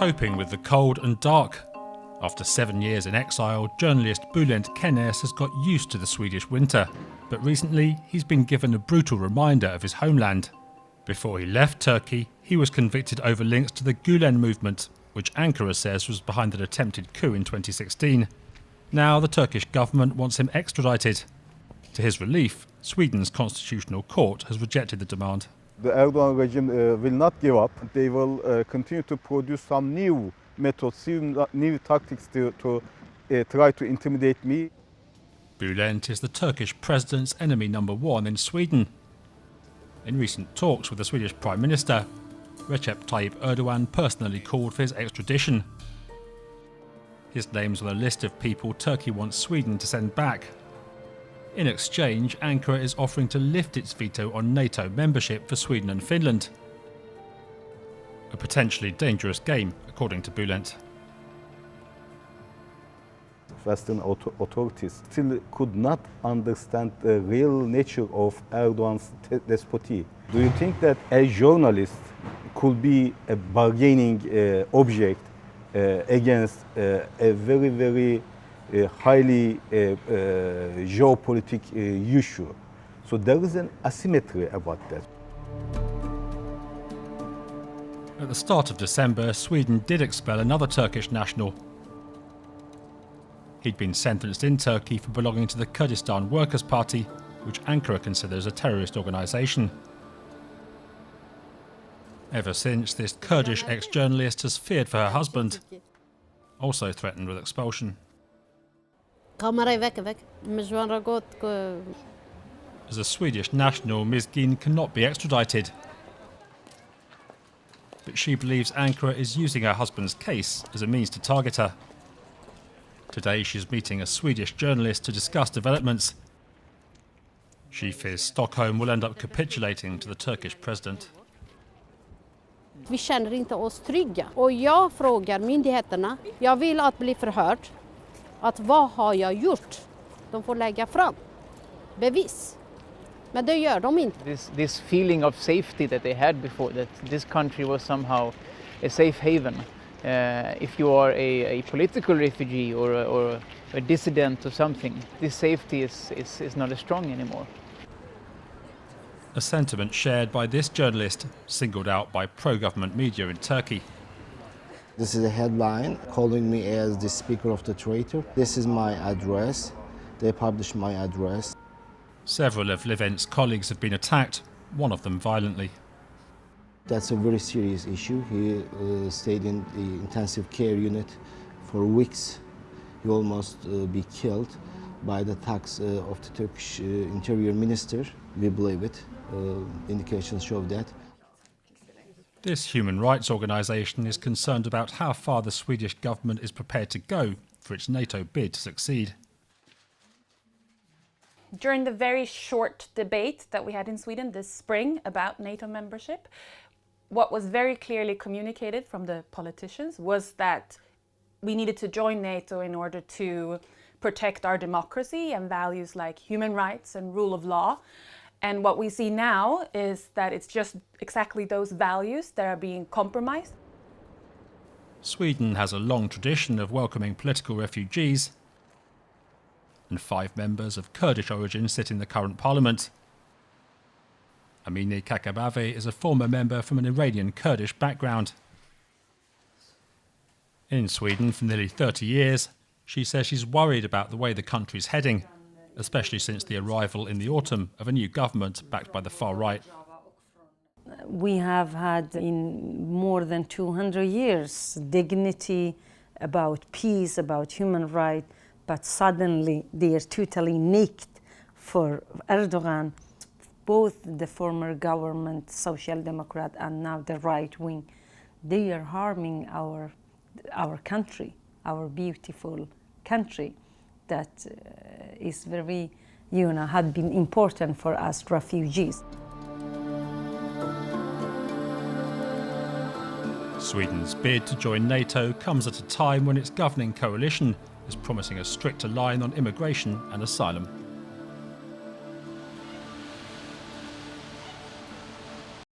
coping with the cold and dark. After 7 years in exile, journalist Bülent Kenes has got used to the Swedish winter. But recently, he's been given a brutal reminder of his homeland. Before he left Turkey, he was convicted over links to the Gülen movement, which Ankara says was behind an attempted coup in 2016. Now the Turkish government wants him extradited. To his relief, Sweden's constitutional court has rejected the demand. The Erdogan regime will not give up. They will continue to produce some new methods, new tactics to try to intimidate me. Bülent is the Turkish president's enemy #1 in Sweden. In recent talks with the Swedish Prime Minister, Recep Tayyip Erdogan personally called for his extradition. His name's on a list of people Turkey wants Sweden to send back. In exchange, Ankara is offering to lift its veto on NATO membership for Sweden and Finland. A potentially dangerous game, according to Bülent. Western authorities still could not understand the real nature of Erdogan's despoty. Do you think that a journalist could be a bargaining object against a very, very highly geopolitical issue? So there is an asymmetry about that. At the start of December, Sweden did expel another Turkish national. He'd been sentenced in Turkey for belonging to the Kurdistan Workers' Party, which Ankara considers a terrorist organisation. Ever since, this Kurdish ex-journalist has feared for her husband, also threatened with expulsion. As a Swedish national, Ms. Gin cannot be extradited. But she believes Ankara is using her husband's case as a means to target her. Today she's meeting a Swedish journalist to discuss developments. She fears Stockholm will end up capitulating to the Turkish president. Vi känner inte oss trygga. Och jag frågar myndigheterna, jag vill att bli förhörd. Att vad har jag gjort? De får lägga fram bevis. Men det gör de inte. This feeling of safety that they had before, that this country was somehow a safe haven. If you are a political refugee or a dissident or something, this safety is not as strong anymore. A sentiment shared by this journalist, singled out by pro-government media in Turkey. This is a headline calling me as the speaker of the traitor. This is my address. They published my address. Several of Levent's colleagues have been attacked, one of them violently. That's a very serious issue. He stayed in the intensive care unit for weeks. He almost be killed by the attacks of the Turkish interior minister. We believe it. Indications show that. This human rights organisation is concerned about how far the Swedish government is prepared to go for its NATO bid to succeed. During the very short debate that we had in Sweden this spring about NATO membership, what was very clearly communicated from the politicians was that we needed to join NATO in order to protect our democracy and values like human rights and rule of law. And what we see now is that it's just exactly those values that are being compromised. Sweden has a long tradition of welcoming political refugees, and 5 members of Kurdish origin sit in the current parliament. Amine Kakabaveh is a former member from an Iranian Kurdish background. In Sweden for nearly 30 years, she says she's worried about the way the country's heading, especially since the arrival in the autumn of a new government backed by the far right. We have had in more than 200 years dignity, about peace, about human rights, but suddenly they are totally naked for Erdogan. Both the former government, Social Democrat, and now the right wing, they are harming our country, our beautiful country that is very, had been important for us refugees. Sweden's bid to join NATO comes at a time when its governing coalition is promising a stricter line on immigration and asylum.